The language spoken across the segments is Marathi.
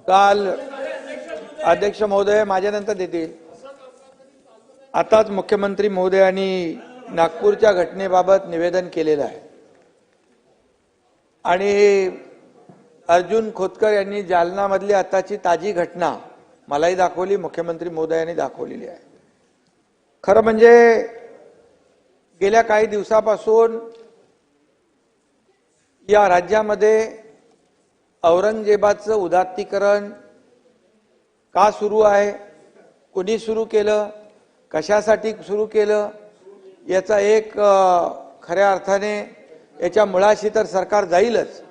काल अध्यक्ष महोदय माझ्यानंतर देतील. आताच मुख्यमंत्री महोदयांनी नागपूरच्या घटनेबाबत निवेदन केलेलं आहे आणि अर्जुन खोतकर यांनी जालनामधली आताची ताजी घटना मलाही दाखवली, मुख्यमंत्री महोदयांनी दाखवलेली आहे. खरं म्हणजे गेल्या काही दिवसापासून या राज्यामध्ये औरंगजेबाचं उदात्तीकरण का सुरू आहे, कोणी सुरू केलं, कशासाठी सुरू केलं, याचा एक खऱ्या अर्थाने याच्या मुळाशी तर सरकार जाईलच.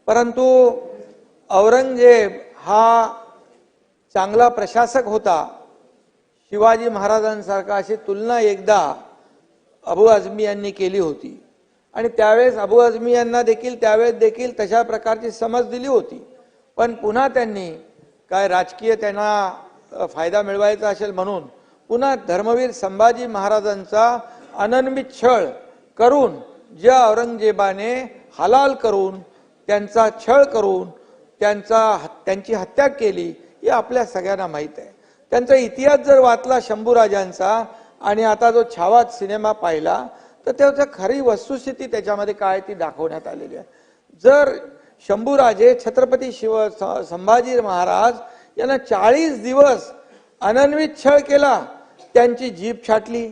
परंतु औरंगजेब हा चांगला प्रशासक होता. शिवाजी महाराजांसारखा अशी तुलना एकदा अबू आझमी यांनी केली होती आणि त्यावेळेस अबू आझमी यांना देखील तशा प्रकारची समज दिली होती. पण पुन्हा त्यांनी काय राजकीय त्यांना फायदा मिळवायचा असेल म्हणून पुन्हा धर्मवीर संभाजी महाराजांचा अनन्वित छळ करून ज्या औरंगजेबाने हलाल करून त्यांचा छळ करून त्यांची हत्या केली हे आपल्या सगळ्यांना माहीत आहे. त्यांचा इतिहास जर वाचला शंभूराजांचा आणि आता जो छावा सिनेमा पाहिला तर त्याची खरी वस्तुस्थिती त्याच्यामध्ये काय ती दाखवण्यात आलेली आहे. जर शंभूराजे छत्रपती संभाजी महाराज यांना 40 दिवस अनन्वित छळ केला, त्यांची जीभ छाटली,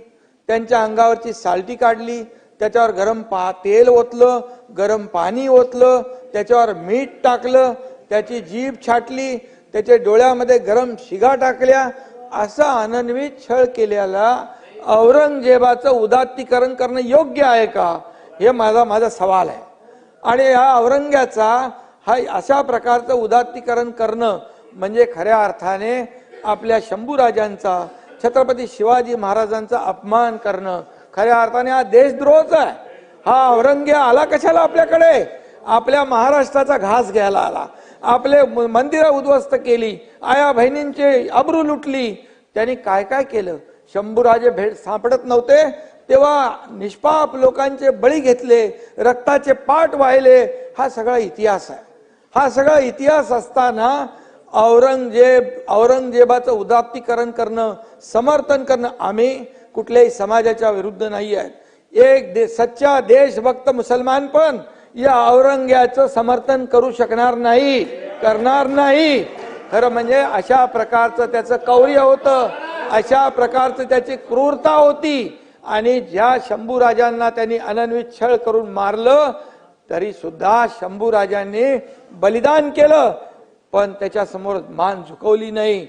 त्यांच्या अंगावरची साल्टी काढली, त्याच्यावर गरम तेल ओतलं, गरम पाणी ओतलं, त्याच्यावर मीठ टाकलं, त्याची जीभ छाटली, त्याच्या डोळ्यामध्ये गरम शिगा टाकल्या, असा अनन्वित छळ केलेला औरंगजेबाचं उदात्तीकरण करणं योग्य आहे का, हे माझा सवाल आहे. आणि या औरंग्याचा हा अशा प्रकारचं उदात्तीकरण करणं म्हणजे खऱ्या अर्थाने आपल्या शंभूराजांचा छत्रपती शिवाजी महाराजांचा अपमान करणं, खऱ्या अर्थाने हा देशद्रोहच आहे. हा औरंग्या आला कशाला आपल्याकडे, आपल्या महाराष्ट्राचा घास घ्यायला आला, आपले मंदिरं उद्ध्वस्त केली, आया बहिणींचे अब्रू लुटली. त्यांनी काय काय केलं. शंभूराजे सापडत नव्हते तेव्हा निष्पाप लोकांचे बळी घेतले, रक्ताचे पाट वाहिले. हा सगळा इतिहास आहे. हा सगळा इतिहास असताना औरंगजेबाचं उदात्तीकरण करणं, समर्थन करणं, आम्ही कुठल्याही समाजाच्या विरुद्ध नाही आहेत. एक सच्चा देशभक्त मुसलमान पण या औरंग्याचं समर्थन करू शकणार नाही, करणार नाही. खरं म्हणजे अशा प्रकारचं त्याचं कौर्य होतं, अशा प्रकारचं त्याची क्रूरता होती. आणि ज्या शंभूराजांना त्यांनी अनन्वित छळ करून मारलं तरी सुद्धा शंभूराजांनी बलिदान केलं, पण त्याच्या समोर मान झुकवली नाही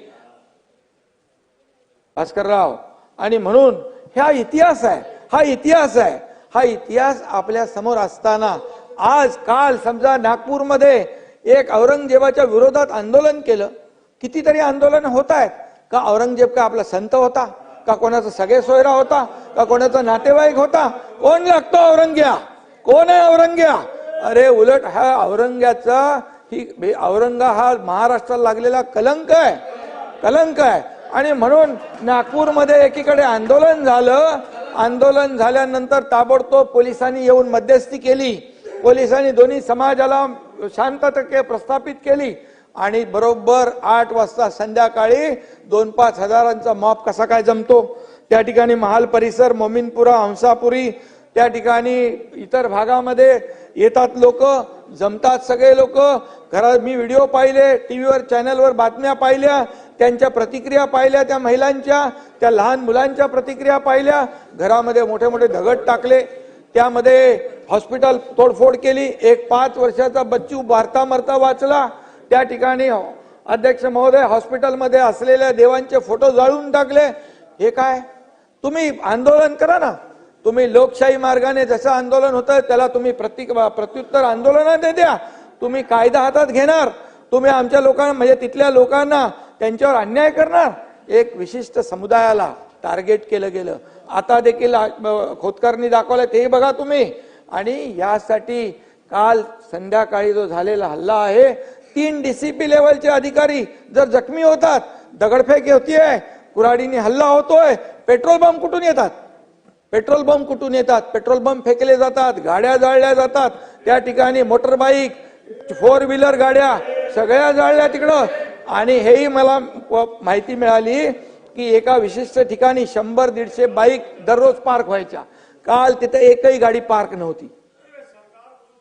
भास्करराव. आणि म्हणून हा इतिहास आहे, हा इतिहास आहे. हा इतिहास आपल्या समोर असताना आज काल समजा नागपूरमध्ये एक औरंगजेबाच्या विरोधात आंदोलन केलं. कितीतरी आंदोलन होत आहेत. का औरंगजेब का आपला संत होता, का कोणाचा सगळे सोयरा होता, का कोणाचा नातेवाईक होता? कोण लागतो औरंग्या, कोण आहे औरंग्या? अरे उलट हा औरंग्याचा औरंगा हा महाराष्ट्राला लागलेला कलंक आहे, कलंक आहे. आणि म्हणून नागपूरमध्ये एकीकडे आंदोलन झालं, आंदोलन झाल्यानंतर ताबडतोब पोलिसांनी येऊन मध्यस्थी केली, पोलिसांनी दोन्ही समाजाला शांतता प्रस्थापित केली आणि बरोबर 8 वाजता संध्याकाळी 2-5 हजारांचा मॉब कसा काय जमतो. त्या ठिकाणी महाल परिसर, मोमीनपुरा, हंसापुरी, त्या ठिकाणी इतर भागामध्ये येतात लोक, जमतात सगळे लोक. घरात मी व्हिडिओ पाहिले, टीव्हीवर चॅनलवर बातम्या पाहिल्या, त्यांच्या प्रतिक्रिया पाहिल्या, त्या महिलांच्या, त्या लहान मुलांच्या प्रतिक्रिया पाहिल्या. घरामध्ये मोठे मोठे दगड टाकले, त्यामध्ये हॉस्पिटल तोडफोड केली. एक 5 वर्षाचा बच्चू भारता मरता वाचला. त्या ठिकाणी अध्यक्ष महोदय हॉस्पिटलमध्ये असलेल्या देवांचे फोटो जाळून टाकले. हे काय? तुम्ही आंदोलन करा ना, तुम्ही लोकशाही मार्गाने जसं आंदोलन होतं त्याला तुम्ही प्रत्युत्तर आंदोलनात द्या. तुम्ही कायदा हातात घेणार, तुम्ही आमच्या लोकांना म्हणजे तिथल्या लोकांना त्यांच्यावर अन्याय करणार. एक विशिष्ट समुदायाला टार्गेट केलं गेलं. आता देखील खोतकरनी दाखवलं ते बघा तुम्ही. आणि यासाठी काल संध्याकाळी जो झालेला हल्ला आहे, 3 DCP लेवलचे अधिकारी जर जखमी होतात, दगडफेक होतीये, कुऱ्हाडीने हल्ला होतोय, पेट्रोल बंब कुठून येतात, पेट्रोल बंब कुठून येतात, पेट्रोल बंब फेकले जातात, गाड्या जाळल्या जातात. त्या ठिकाणी मोटरबाईक, 4 व्हीलर गाड्या सगळ्या जाळल्या तिकडं. आणि हेही मला माहिती मिळाली की एका विशिष्ट ठिकाणी 100-150 बाईक दररोज पार्क व्हायच्या. काल तिथे एकही गाडी पार्क नव्हती.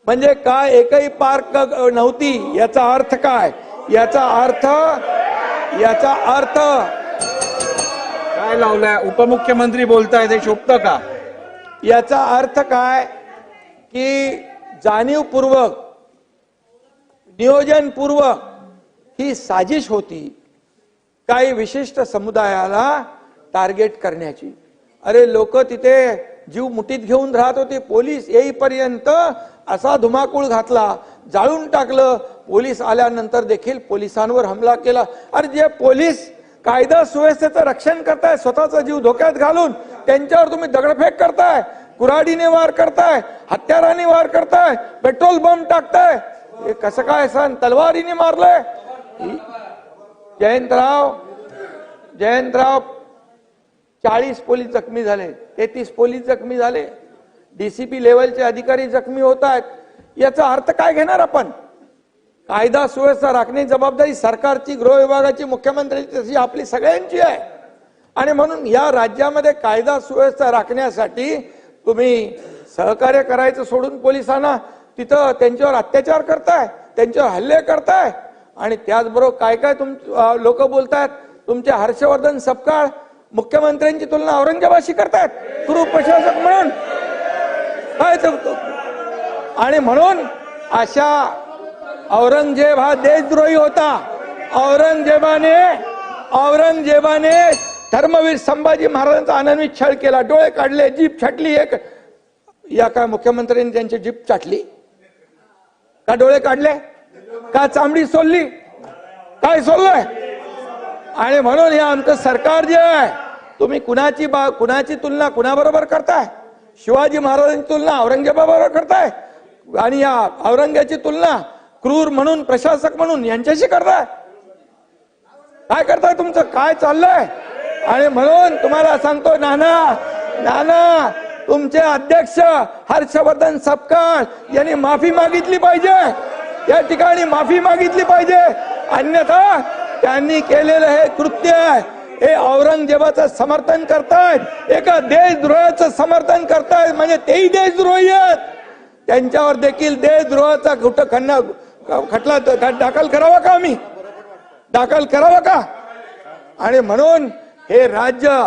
म्हणजे काय एकही पार्क नव्हती याचा अर्थ काय? याचा अर्थ काय लावलाय? उपमुख्यमंत्री बोलतायत, हे शोभतं का? याचा अर्थ काय की जाणीवपूर्वक नियोजनपूर्वक ही साजिश होती काही विशिष्ट समुदायाला टार्गेट करण्याची. अरे लोक तिथे जीव मुठीत घेऊन राहत होते. पोलीस येईपर्यंत असा धुमाकूळ घातला, जाळून टाकलं. पोलीस आल्यानंतर देखील पोलिसांवर हमला केला. अरे जे पोलीस कायदा सुव्यवस्थेचं रक्षण करताय स्वतःचा जीव धोक्यात घालून, त्यांच्यावर तुम्ही दगडफेक करताय, कुऱ्हाडीने वार करताय, हत्याराने वार करताय, पेट्रोल बॉम्ब टाकताय. हे कसं काय सण? तलवारीने मारलंय. जयंतराव 40 पोलीस जखमी झाले, 33 पोलीस जखमी झाले, डीसीपी लेवलचे अधिकारी जखमी होत आहेत. याचा अर्थ काय घेणार आपण? कायदा सुव्यवस्था राखण्याची जबाबदारी सरकारची, गृह विभागाची, मुख्यमंत्र्यांची, तशी आपली सगळ्यांची आहे. आणि म्हणून या राज्यामध्ये कायदा सुव्यवस्था राखण्यासाठी तुम्ही सहकार्य करायचं सोडून पोलिसांना तिथं त्यांच्यावर अत्याचार करताय, त्यांच्यावर हल्ले करताय. आणि त्याचबरोबर काय काय लोक बोलतायत, तुमचे हर्षवर्धन सपकाळ मुख्यमंत्र्यांची तुलना औरंगजेबाशी करतायत क्रूर प्रशासक म्हणून. काय आणि म्हणून अशा औरंगजेब हा देशद्रोही होता. औरंगजेबाने धर्मवीर संभाजी महाराजांचा अनन्वित छळ केला, डोळे काढले, जीभ छाटली. या काय मुख्यमंत्र्यांनी त्यांची जीभ चाटली का? डोळे काढले का? चामडी सोलली? काय सोललंय? आणि म्हणून हे आमचं सरकार जे आहे, तुम्ही कुणाची तुलना कुणाबरोबर करताय? शिवाजी महाराजांची तुलना औरंगजेबाबरोबर करताय आणि या औरंगजेबाची तुलना क्रूर म्हणून, प्रशासक म्हणून यांच्याशी करताय. काय करताय? तुमचं काय चाललंय? आणि म्हणून तुम्हाला सांगतो, नाना तुमचे अध्यक्ष हर्षवर्धन सपकाळ यांनी माफी मागितली पाहिजे. या ठिकाणी माफी मागितली पाहिजे. अन्यथा त्यांनी केलेलं हे कृत्य हे औरंगजेबाचं समर्थन करतायत, एका देशद्रोहाचं समर्थन करतायत. म्हणजे तेही देशद्रोही आहेत. त्यांच्यावर देखील देशद्रोहाचा खटला दाखल करावा का? आम्ही दाखल करावा का? आणि म्हणून हे राज्य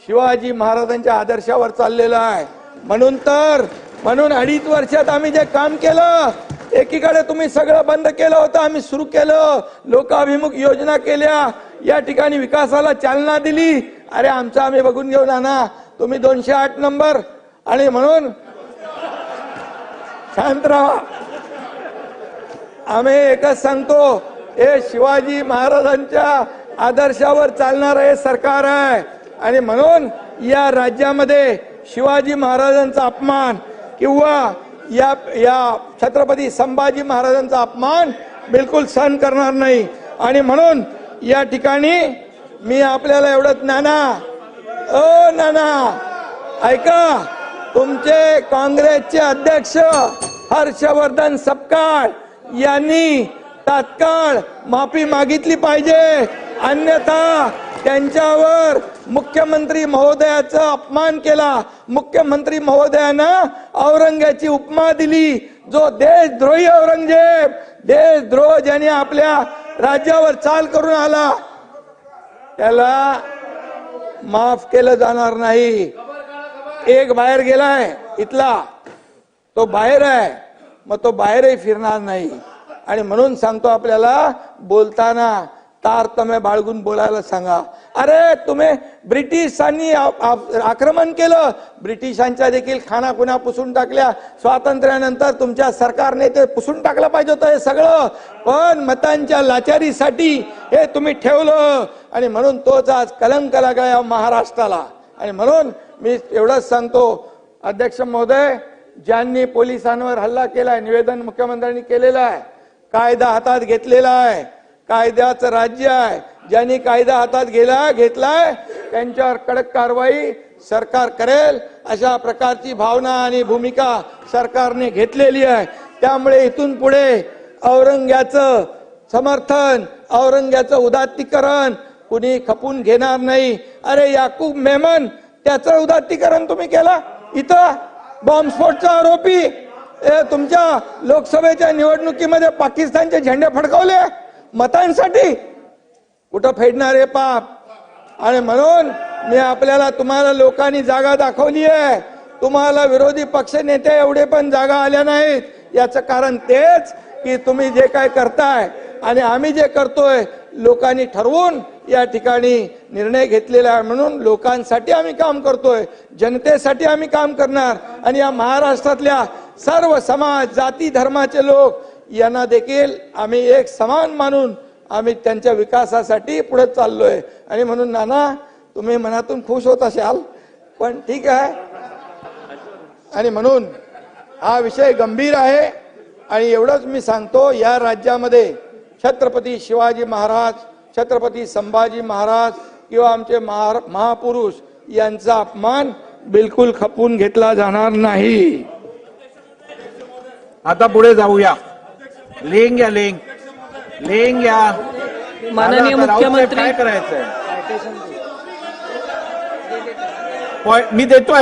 शिवाजी महाराजांच्या आदर्शावर चाललेलं आहे. म्हणून 2.5 वर्षात आम्ही जे काम केलं, एकीकडे तुम्ही सगळं बंद केलं होतं, आम्ही सुरू केलं, लोकाभिमुख योजना केल्या, या ठिकाणी विकासाला चालना दिली. अरे आमचं आम्ही बघून घेऊ ना, तुम्ही 208 नंबर. आणि म्हणून शांत राहा. आम्ही एकच सांगतो, हे शिवाजी महाराजांच्या आदर्शावर चालणार हे सरकार आहे. आणि म्हणून या राज्यामध्ये शिवाजी महाराजांचा अपमान किंवा या छत्रपती संभाजी महाराजांचा अपमान बिलकुल सहन करणार नाही. आणि म्हणून या ठिकाणी मी आपल्याला एवढंच, नाना ऐका, तुमचे काँग्रेसचे अध्यक्ष हर्षवर्धन सपकाळ यांनी तात्काळ माफी मागितली पाहिजे. अन्यथा त्यांच्यावर मुख्यमंत्री महोदयाचा अपमान केला. मुख्यमंत्री महोदयानं औरंगजेबाची उपमा दिली, जो देशद्रोही औरंगजेब, देशद्रोह ज्याने आपल्या राज्यावर चाल करून आला, त्याला माफ केलं जाणार नाही. एक बाहेर गेलाय इथला, तो बाहेर आहे, मग तो बाहेरही फिरणार नाही. आणि म्हणून सांगतो, आपल्याला बोलताना तारतम्य बाळगून बोलायला सांगा. अरे तुम्ही ब्रिटिशांनी आक्रमण केलं, ब्रिटिशांच्या देखील खानाखुणा पुसून टाकल्या. स्वातंत्र्यानंतर तुमच्या सरकारने ते पुसून टाकलं पाहिजे होतं हे सगळं, पण मतांच्या लाचारीसाठी हे तुम्ही ठेवलं. आणि म्हणून तोच आज कलंक लागला या महाराष्ट्राला. आणि म्हणून मी एवढंच सांगतो, अध्यक्ष महोदय, ज्यांनी पोलिसांवर हल्ला केलाय, निवेदन मुख्यमंत्र्यांनी केलेलं आहे, कायदा हातात घेतलेला आहे, कायद्याचं राज्य आहे, ज्यांनी कायदा हातात घेतलाय त्यांच्यावर कडक कारवाई सरकार करेल, अशा प्रकारची भावना आणि भूमिका सरकारने घेतलेली आहे. त्यामुळे इथून पुढे औरंगजेबाचं समर्थन, औरंग्याचं उदात्तीकरण कुणी खपून घेणार नाही. अरे याकूब मेमन त्याचं उदात्तीकरण तुम्ही केलं. इथं बॉम्बस्फोटचा आरोपी तुमच्या लोकसभेच्या निवडणुकीमध्ये पाकिस्तानचे झेंडे फडकवले मतांसाठी. कुठं फेडणार आहे पाप. आणि म्हणून मी आपल्याला तुम्हाला लोकांनी जागा दाखवली आहे. तुम्हाला विरोधी पक्ष नेते एवढे पण जागा आल्या नाहीत. याचं कारण तेच की तुम्ही जे काय करताय आणि आम्ही जे करतोय लोकांनी ठरवून या ठिकाणी निर्णय घेतलेला आहे. म्हणून लोकांसाठी आम्ही काम करतोय, जनतेसाठी आम्ही काम करणार. आणि या महाराष्ट्रातल्या सर्व समाज, जाती, धर्माचे लोक यांना देखील आम्ही एक समान मानून आम्ही त्यांच्या विकासासाठी पुढे चाललोय. आणि म्हणून नाना तुम्ही मनातून खुश होत असाल, पण ठीक आहे. आणि म्हणून हा विषय गंभीर आहे. आणि एवढंच मी सांगतो, या राज्यामध्ये छत्रपती शिवाजी महाराज, छत्रपती संभाजी महाराज किंवा आमचे महापुरुष यांचा अपमान बिलकुल खपून घेतला जाणार नाही. आता पुढे जाऊया. लेंग या लेंग लेंग या. माननीय आता राऊत साहेब मुख्यमंत्री काय करायचंय? मी देतोय